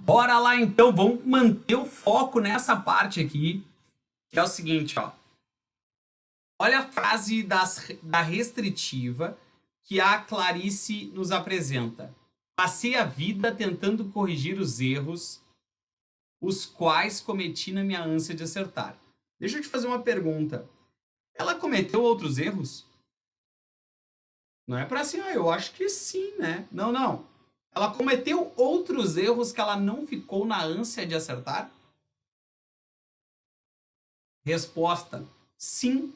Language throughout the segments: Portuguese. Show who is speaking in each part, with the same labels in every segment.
Speaker 1: Bora lá então, vamos manter o foco nessa parte aqui, que é o seguinte, ó. Olha a frase da restritiva que a Clarice nos apresenta. Passei a vida tentando corrigir os erros, os quais cometi na minha ânsia de acertar. Deixa eu te fazer uma pergunta. Ela cometeu outros erros? Não é para assim, eu acho que sim, né? Não, não. Ela cometeu outros erros que ela não ficou na ânsia de acertar? Resposta: sim,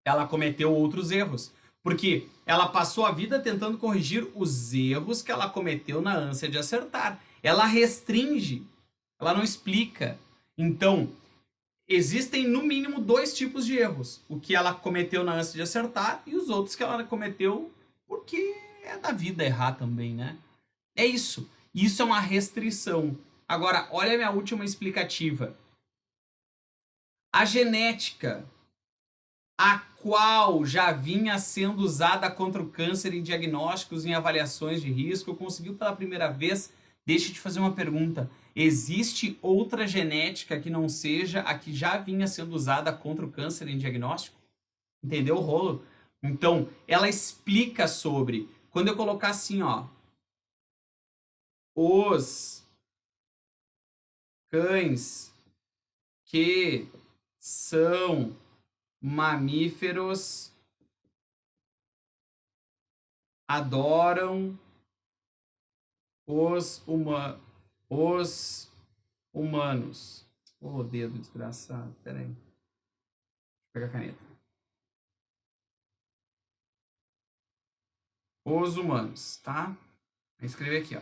Speaker 1: ela cometeu outros erros. Porque ela passou a vida tentando corrigir os erros que ela cometeu na ânsia de acertar. Ela restringe, ela não explica. Então, existem no mínimo dois tipos de erros: o que ela cometeu na ânsia de acertar e os outros que ela cometeu porque é da vida errar também, né? É isso. Isso é uma restrição. Agora, olha a minha última explicativa. A genética, a qual já vinha sendo usada contra o câncer em diagnósticos, em avaliações de risco, conseguiu pela primeira vez. Deixa eu te fazer uma pergunta. Existe outra genética que não seja a que já vinha sendo usada contra o câncer em diagnóstico? Entendeu o rolo? Então, ela explica sobre. Quando eu colocar assim, ó, os cães que são mamíferos adoram os humanos. Ô, dedo desgraçado. Pera aí. Deixa eu pegar a caneta. Os humanos, tá? Vou escrever aqui, ó.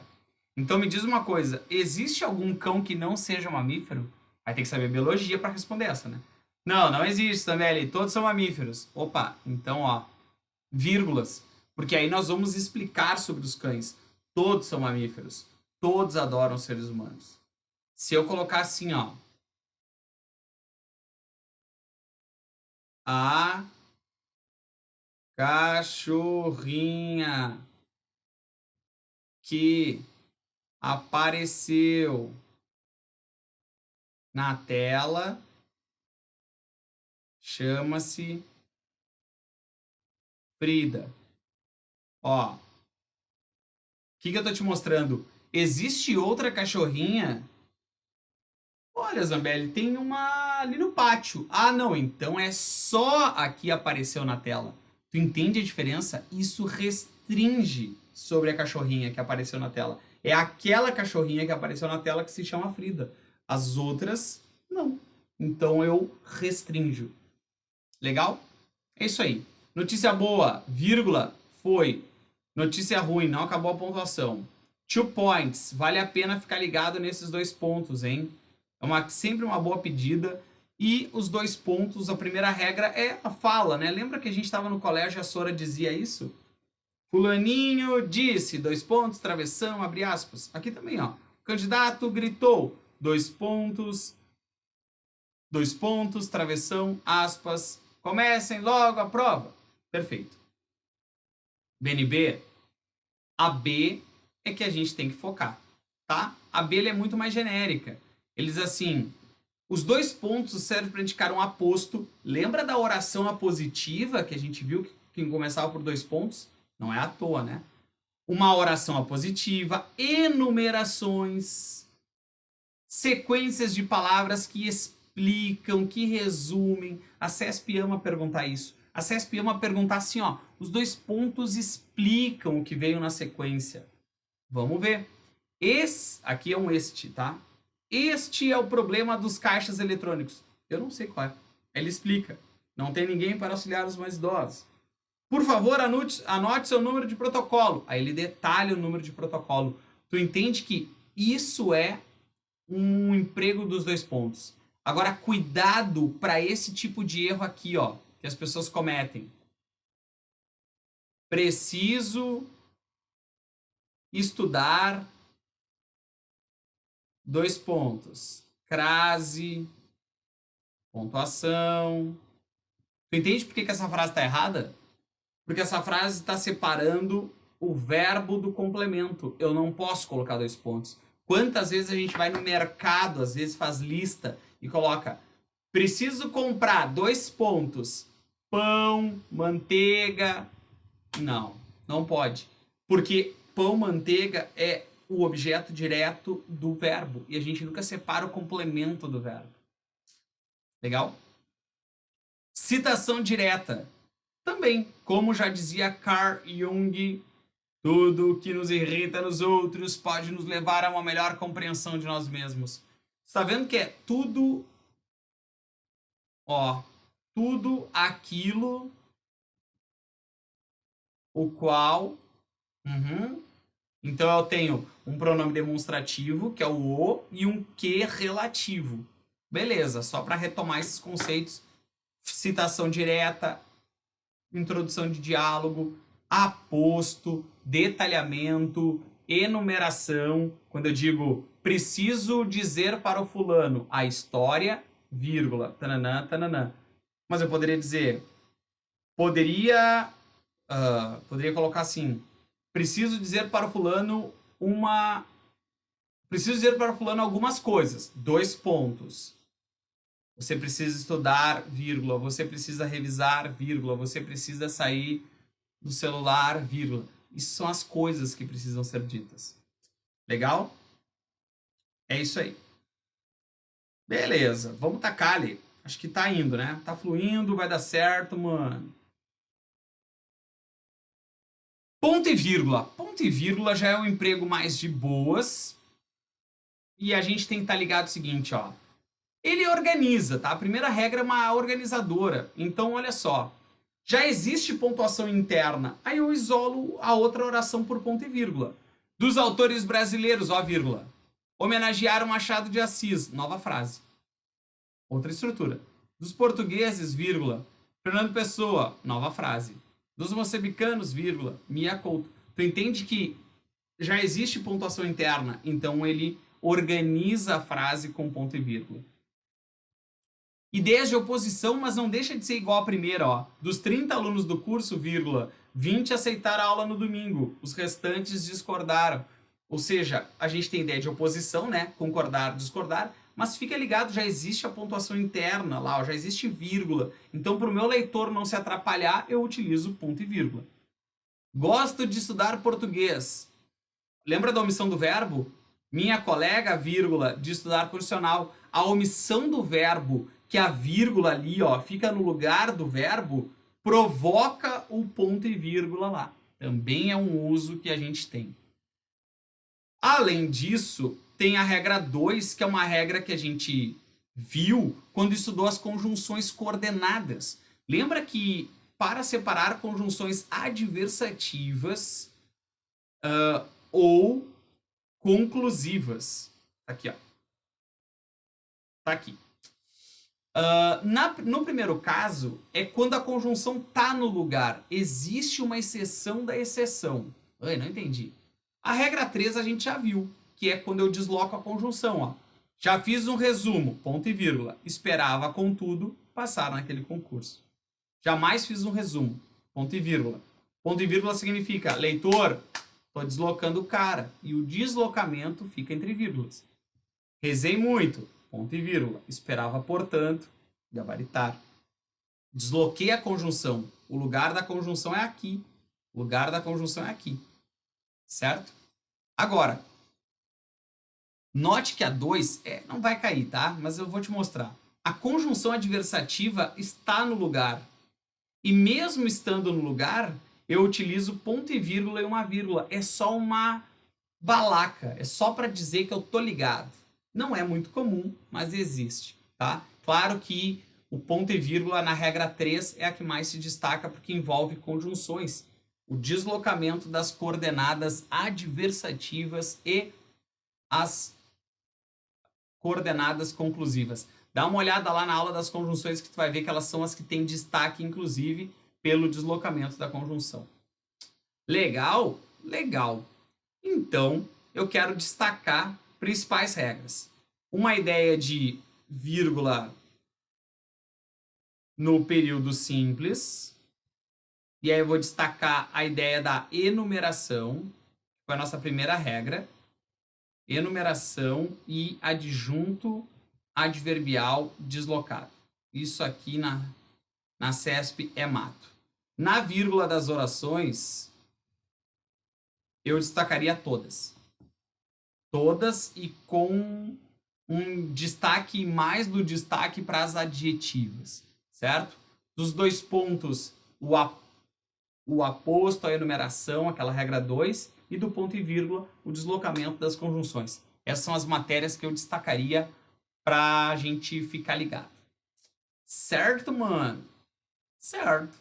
Speaker 1: Então me diz uma coisa. Existe algum cão que não seja mamífero? Vai ter que saber biologia para responder essa, né? Não, não existe, Tambelli. Todos são mamíferos. Opa, então, ó, vírgulas. Porque aí nós vamos explicar sobre os cães. Todos são mamíferos. Todos adoram seres humanos. Se eu colocar assim, ó, a cachorrinha que apareceu na tela chama-se Frida. Ó, o que eu tô te mostrando? Existe outra cachorrinha? Olha, Zambelli, tem uma ali no pátio. Ah, não, então é só a que apareceu na tela. Tu entende a diferença? Isso restringe sobre a cachorrinha que apareceu na tela. É aquela cachorrinha que apareceu na tela que se chama Frida. As outras, não. Então eu restringo. Legal? É isso aí. Notícia boa, vírgula, foi. Notícia ruim, não acabou a pontuação. 2 points. Vale a pena ficar ligado nesses 2 pontos, hein? Sempre uma boa pedida. E os 2 pontos, a primeira regra é a fala, né? Lembra que a gente estava no colégio e a Sora dizia isso? Fulaninho disse, 2 pontos, travessão, abre aspas. Aqui também, ó. O candidato gritou, 2 pontos, 2 pontos, travessão, aspas. Comecem logo a prova. Perfeito. BNB, a B é que a gente tem que focar, tá? A B é muito mais genérica. Eles assim, os 2 pontos servem para indicar um aposto. Lembra da oração apositiva que a gente viu que começava por 2 pontos? Não é à toa, né? Uma oração apositiva, enumerações, sequências de palavras que explicam, que resumem. A CESP ama perguntar isso. A CESP ama perguntar assim, ó, os 2 pontos explicam o que veio na sequência. Vamos ver. Aqui é um este, tá? Este é o problema dos caixas eletrônicos. Eu não sei qual é. Ele explica. Não tem ninguém para auxiliar os mais idosos. Por favor, anote seu número de protocolo. Aí ele detalha o número de protocolo. Tu entende que isso é um emprego dos 2 pontos. Agora, cuidado para esse tipo de erro aqui, ó, que as pessoas cometem. Preciso estudar 2 pontos. Crase, pontuação. Tu entende por que essa frase está errada? Porque essa frase está separando o verbo do complemento. Eu não posso colocar 2 pontos. Quantas vezes a gente vai no mercado, às vezes faz lista e coloca: preciso comprar 2 pontos, pão, manteiga. Não, não pode. Porque pão, manteiga é o objeto direto do verbo. E a gente nunca separa o complemento do verbo. Legal? Citação direta. Também, como já dizia Carl Jung, tudo que nos irrita nos outros pode nos levar a uma melhor compreensão de nós mesmos. Está vendo que é tudo, ó, tudo aquilo o qual. Então eu tenho um pronome demonstrativo, que é o, e um que relativo. Beleza, só para retomar esses conceitos: citação direta, introdução de diálogo, aposto, detalhamento, enumeração. Quando eu digo preciso dizer para o fulano a história, vírgula, tananã, tananã. Mas eu poderia dizer, poderia colocar assim: preciso dizer para o fulano uma. Preciso dizer para o fulano algumas coisas. 2 pontos. Você precisa estudar, vírgula. Você precisa revisar, vírgula. Você precisa sair do celular, vírgula. Isso são as coisas que precisam ser ditas. Legal? É isso aí. Beleza, vamos tacar ali. Acho que tá indo, né? Tá fluindo, vai dar certo, mano. Ponto e vírgula. Ponto e vírgula já é um emprego mais de boas. E a gente tem que estar ligado o seguinte, ó. Ele organiza, tá? A primeira regra é uma organizadora. Então, olha só. Já existe pontuação interna. Aí eu isolo a outra oração por ponto e vírgula. Dos autores brasileiros, ó, vírgula. Homenagearam Machado de Assis. Nova frase. Outra estrutura. Dos portugueses, vírgula. Fernando Pessoa. Nova frase. Dos moçambicanos, vírgula. Mia Couto. Tu entende que já existe pontuação interna, então ele organiza a frase com ponto e vírgula. Ideias de oposição, mas não deixa de ser igual à primeira, ó. Dos 30 alunos do curso, vírgula, 20 aceitaram a aula no domingo, os restantes discordaram. Ou seja, a gente tem ideia de oposição, né? Concordar, discordar, mas fica ligado, já existe a pontuação interna lá, ó, já existe vírgula. Então, para o meu leitor não se atrapalhar, eu utilizo ponto e vírgula. Gosto de estudar português. Lembra da omissão do verbo? Minha colega, vírgula, de estudar condicional. A omissão do verbo, que a vírgula ali, ó, fica no lugar do verbo, provoca o ponto e vírgula lá. Também é um uso que a gente tem. Além disso, tem a regra 2, que é uma regra que a gente viu quando estudou as conjunções coordenadas. Lembra que para separar conjunções adversativas ou conclusivas. Aqui, ó. Tá aqui. No primeiro caso, é quando a conjunção tá no lugar. Existe uma exceção da exceção. Ai, não entendi. A regra 3 a gente já viu, que é quando eu desloco a conjunção, ó. Já fiz um resumo, ponto e vírgula. Esperava, contudo, passar naquele concurso. Jamais fiz um resumo, ponto e vírgula. Ponto e vírgula significa, leitor, estou deslocando o cara. E o deslocamento fica entre vírgulas. Rezei muito, ponto e vírgula. Esperava, portanto, gabaritar. Desloquei a conjunção. O lugar da conjunção é aqui. O lugar da conjunção é aqui. Certo? Agora, note que a 2 não vai cair, tá? Mas eu vou te mostrar. A conjunção adversativa está no lugar. E mesmo estando no lugar, eu utilizo ponto e vírgula e uma vírgula. É só uma balaca. É só para dizer que eu tô ligado. Não é muito comum, mas existe, tá? Claro que o ponto e vírgula na regra 3 é a que mais se destaca porque envolve conjunções. O deslocamento das coordenadas adversativas e as coordenadas conclusivas. Dá uma olhada lá na aula das conjunções que tu vai ver que elas são as que têm destaque, inclusive, pelo deslocamento da conjunção. Legal? Legal. Então, eu quero destacar principais regras. Uma ideia de vírgula no período simples. E aí eu vou destacar a ideia da enumeração, que foi a nossa primeira regra. enumeração e adjunto adverbial deslocado. Isso aqui na CESP é mato. Na vírgula das orações, eu destacaria todas. Todas e com um destaque mais do destaque para as adjetivas, certo? Dos 2 pontos, o aposto, a enumeração, aquela regra 2, e do ponto e vírgula, o deslocamento das conjunções. Essas são as matérias que eu destacaria para a gente ficar ligado. Certo, mano? Certo.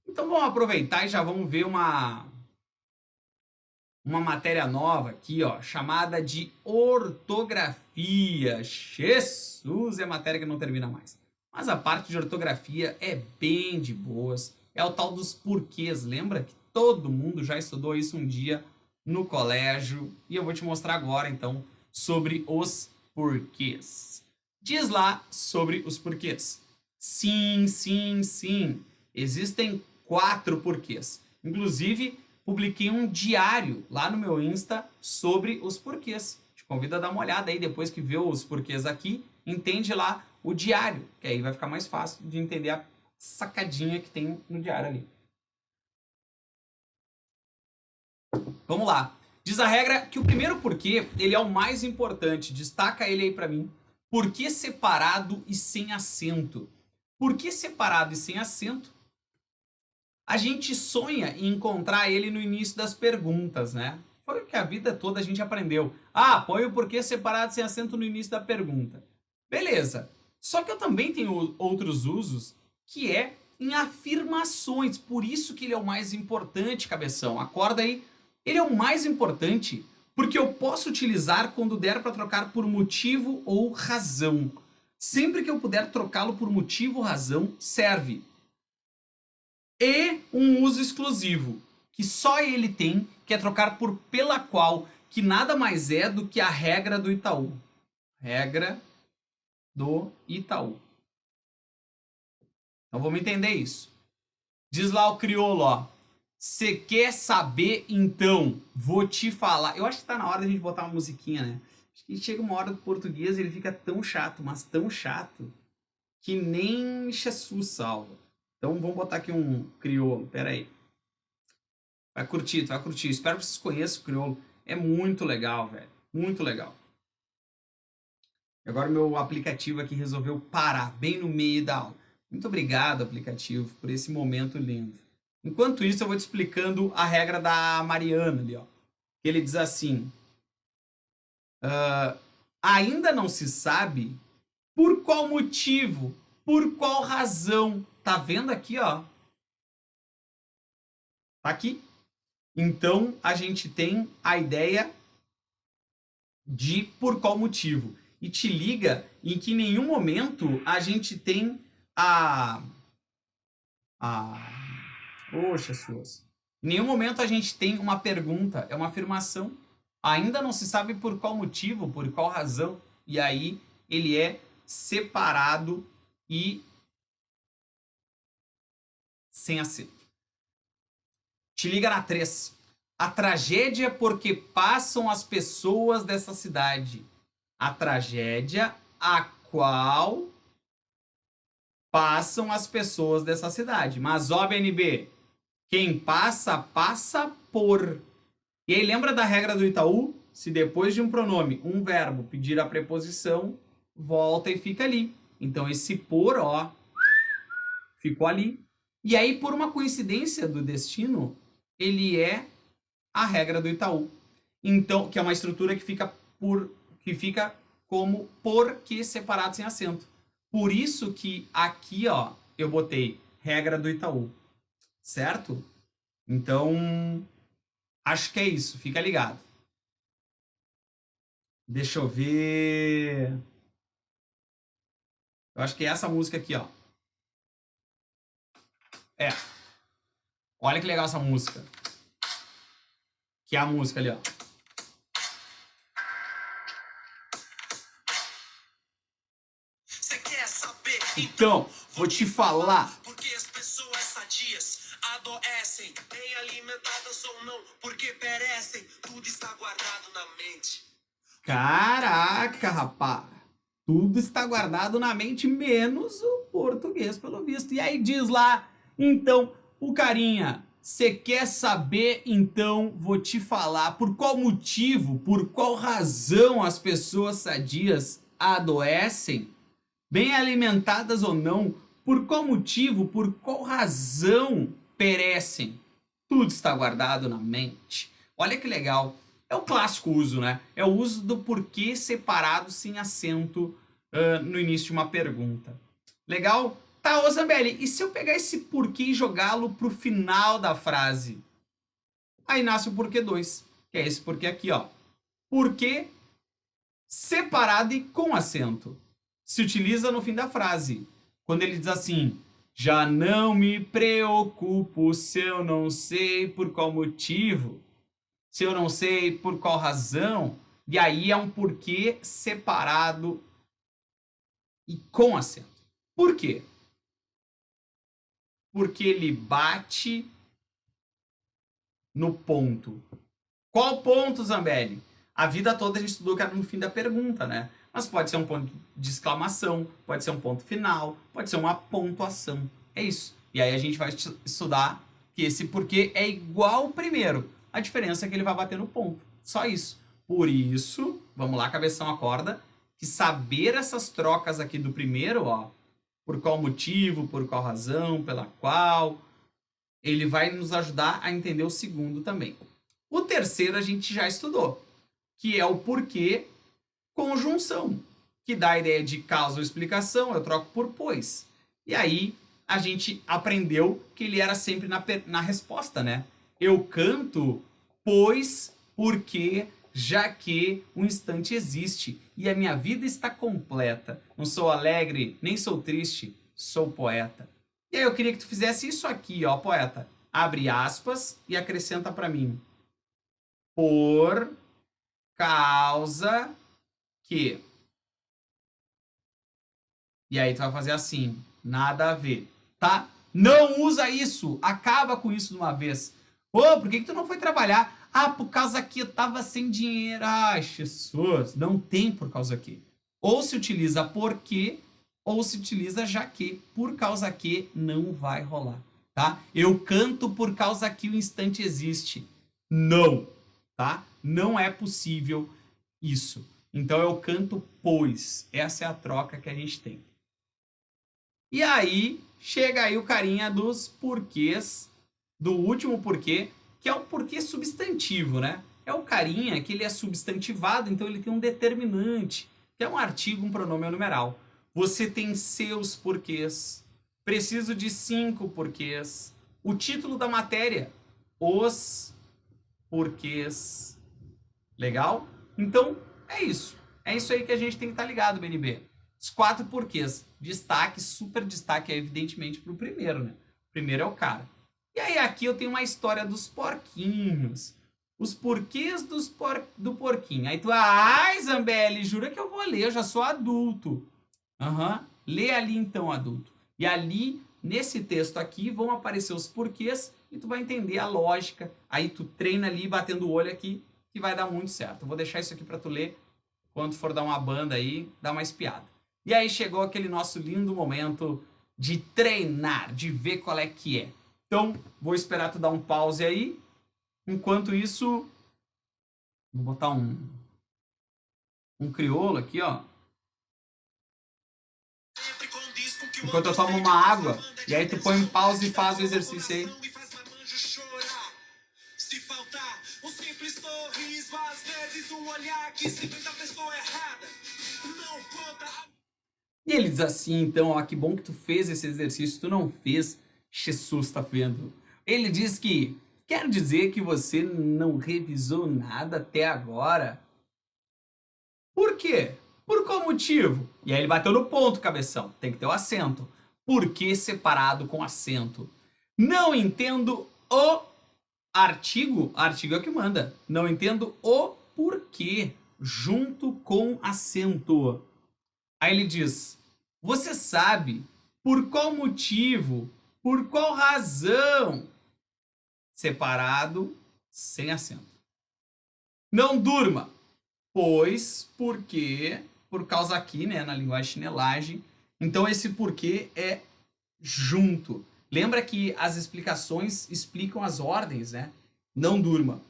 Speaker 1: Então vamos aproveitar e já vamos ver uma matéria nova aqui, ó, chamada de ortografia. Jesus, é matéria que não termina mais. Mas a parte de ortografia é bem de boas. É o tal dos porquês. Lembra que todo mundo já estudou isso um dia no colégio? E eu vou te mostrar agora, então, sobre os porquês. Diz lá sobre os porquês. Sim, sim, sim. Existem 4 porquês. Inclusive, publiquei um diário lá no meu Insta sobre os porquês. Te convido a dar uma olhada aí depois que vê os porquês aqui, entende lá o diário, que aí vai ficar mais fácil de entender a sacadinha que tem no diário ali. Vamos lá. Diz a regra que o primeiro porquê, ele é o mais importante. Destaca ele aí para mim. Porquê separado e sem acento? Porquê separado e sem acento? A gente sonha em encontrar ele no início das perguntas, né? Foi o que a vida toda a gente aprendeu. Ah, põe o porquê separado sem acento no início da pergunta. Beleza. Só que eu também tenho outros usos, que é em afirmações. Por isso que ele é o mais importante, cabeção. Acorda aí. Ele é o mais importante porque eu posso utilizar quando der para trocar por motivo ou razão. Sempre que eu puder trocá-lo por motivo ou razão, serve. E um uso exclusivo, que só ele tem, que é trocar por pela qual, que nada mais é do que a regra do Itaú. Regra do Itaú. Então vamos entender isso. Diz lá o crioulo, ó. Você quer saber, então? Vou te falar. Eu acho que tá na hora da gente botar uma musiquinha, né? Acho que chega uma hora do português e ele fica tão chato, mas tão chato, que nem Jesus salva. Então vamos botar aqui um crioulo. Pera aí. Vai curtir, tu vai curtir. Espero que vocês conheçam o crioulo. É muito legal, velho. Muito legal. Agora meu aplicativo aqui resolveu parar bem no meio da aula. Muito obrigado, aplicativo, por esse momento lindo. Enquanto isso, eu vou te explicando a regra da Mariana ali, ó. Ele diz assim: ainda não se sabe por qual motivo, por qual razão. Tá vendo aqui, ó? Tá aqui. Então, a gente tem a ideia de por qual motivo. E te liga em que em nenhum momento a gente tem a Poxa, suas. Em nenhum momento a gente tem uma pergunta, é uma afirmação. Ainda não se sabe por qual motivo, por qual razão. E aí ele é separado e sem acento. Te liga na 3. A tragédia porque passam as pessoas dessa cidade. A tragédia a qual passam as pessoas dessa cidade. Mas, ó, BNB, quem passa, passa por. E aí, lembra da regra do Itaú? Se depois de um pronome, um verbo pedir a preposição, volta e fica ali. Então, esse por, ó, ficou ali. E aí, por uma coincidência do destino, ele é a regra do Itaú. Então, que é uma estrutura que fica como porque separado sem acento. Por isso que aqui, ó, eu botei regra do Itaú, certo? Então, acho que é isso, fica ligado. Deixa eu ver. Eu acho que é essa música aqui, ó. É. Olha que legal essa música. Que é a música ali, ó.
Speaker 2: Você quer saber?
Speaker 1: Então, vou te falar.
Speaker 2: Porque as pessoas sadias adoecem, bem alimentadas ou não, porque perecem, tudo está guardado na mente.
Speaker 1: Caraca, rapá! Tudo está guardado na mente, menos o português, pelo visto. E aí diz lá, então, o carinha, você quer saber? Então, vou te falar por qual motivo, por qual razão as pessoas sadias adoecem? Bem alimentadas ou não, por qual motivo, por qual razão perecem? Tudo está guardado na mente. Olha que legal. É o clássico uso, né? É o uso do porquê separado sem acento no início de uma pergunta. Legal? Tá, ô Zambelli, e se eu pegar esse porquê e jogá-lo pro final da frase? Aí nasce o porquê 2, que é esse porquê aqui, ó. Porquê separado e com acento. Se utiliza no fim da frase. Quando ele diz assim: já não me preocupo se eu não sei por qual motivo, se eu não sei por qual razão. E aí é um porquê separado e com acento. Por quê? Porque ele bate no ponto. Qual ponto, Zambelli? A vida toda a gente estudou que era no fim da pergunta, né? Mas pode ser um ponto de exclamação, pode ser um ponto final, pode ser uma pontuação. É isso. E aí a gente vai estudar que esse porquê é igual ao primeiro. A diferença é que ele vai bater no ponto. Só isso. Por isso, vamos lá, cabeção, acorda, que saber essas trocas aqui do primeiro, ó, por qual motivo, por qual razão, pela qual, ele vai nos ajudar a entender o segundo também. O terceiro a gente já estudou, que é o porquê conjunção, que dá a ideia de causa ou explicação, eu troco por pois. E aí a gente aprendeu que ele era sempre na resposta, né? Eu canto, pois, porque, já que o instante existe e a minha vida está completa. Não sou alegre, nem sou triste, sou poeta. E aí eu queria que tu fizesse isso aqui, ó, poeta. Abre aspas e acrescenta para mim. Por causa que. E aí tu vai fazer assim, nada a ver, tá? Não usa isso, acaba com isso de uma vez. Ô, por que tu não foi trabalhar? Ah, por causa que eu tava sem dinheiro. Ah, Jesus, não tem por causa que. Ou se utiliza porque, ou se utiliza já que. Por causa que não vai rolar, tá? Eu canto por causa que o instante existe. Não, tá? Não é possível isso. Então eu canto pois. Essa é a troca que a gente tem. E aí chega aí o carinha dos porquês, do último porquê, que é o porquê substantivo, né? É o carinha que ele é substantivado, então ele tem um determinante, que é um artigo, um pronome numeral. Você tem seus porquês. Preciso de 5 porquês. O título da matéria, os porquês. Legal? Então, é isso. É isso aí que a gente tem que estar ligado, BNB. Os 4 porquês. Destaque, super destaque, evidentemente, para o primeiro, né? O primeiro é o cara. E aí, aqui eu tenho uma história dos porquinhos. Os porquês do porquinho. Aí tu, ai, Zambelli, jura que eu vou ler, eu já sou adulto. Aham, lê ali então, adulto. E ali, nesse texto aqui, vão aparecer os porquês e tu vai entender a lógica. Aí tu treina ali, batendo o olho aqui, que vai dar muito certo. Eu vou deixar isso aqui para tu ler quando for dar uma banda aí, dá uma espiada. E aí chegou aquele nosso lindo momento de treinar, de ver qual é que é. Então, vou esperar tu dar um pause aí. Enquanto isso, vou botar um crioulo aqui, ó. Enquanto eu tomo uma água. E aí tu põe um pause e faz o exercício aí.
Speaker 2: Se faltar um simples sorriso, às vezes um olhar que se vê da pessoa errada, não conta.
Speaker 1: E ele diz assim, então, ó, que bom que tu fez esse exercício, tu não fez, Jesus tá vendo. Ele diz que, quer dizer que você não revisou nada até agora? Por quê? Por qual motivo? E aí ele bateu no ponto, cabeção, tem que ter o acento. Por que separado com acento? Não entendo o artigo é o que manda. Não entendo o porquê, junto com acento. Aí ele diz, você sabe por qual motivo, por qual razão, separado, sem acento. Não durma, pois, porque, por causa aqui, né, na linguagem chinelagem. Então, esse porquê é junto. Lembra que as explicações explicam as ordens, né? Não durma.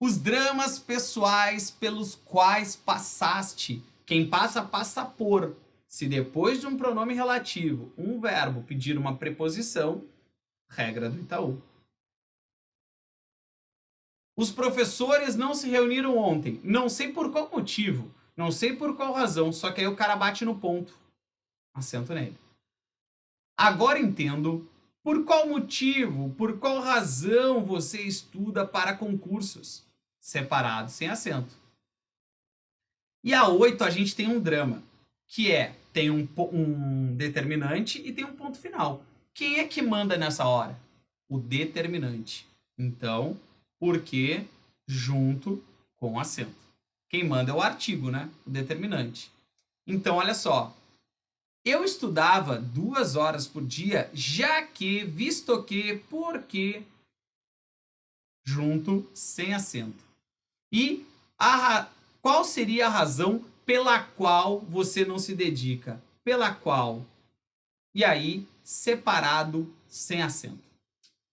Speaker 1: Os dramas pessoais pelos quais passaste. Quem passa, passa por. Se depois de um pronome relativo, um verbo pedir uma preposição, regra do Itaú. Os professores não se reuniram ontem. Não sei por qual motivo, não sei por qual razão, só que aí o cara bate no ponto. Acento nele. Agora entendo por qual motivo, por qual razão você estuda para concursos. Separado, sem acento. E a 8 a gente tem um drama, que tem um determinante e tem um ponto final. Quem é que manda nessa hora? O determinante. Então, porque junto com acento. Quem manda é o artigo, né? O determinante. Então, olha só. Eu estudava 2 horas por dia, já que, visto que, porque, junto, sem acento. E qual seria a razão pela qual você não se dedica? Pela qual? E aí, separado, sem acento.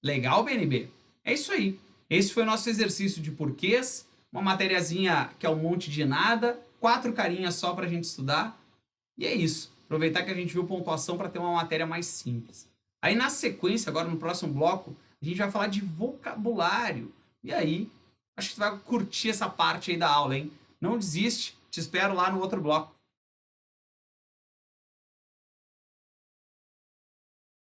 Speaker 1: Legal, BNB? É isso aí. Esse foi o nosso exercício de porquês. Uma matériazinha que é um monte de nada. 4 carinhas só pra gente estudar. E é isso. Aproveitar que a gente viu pontuação para ter uma matéria mais simples. Aí na sequência, agora no próximo bloco, a gente vai falar de vocabulário. E aí, acho que você vai curtir essa parte aí da aula, hein? Não desiste. Te espero lá no outro bloco.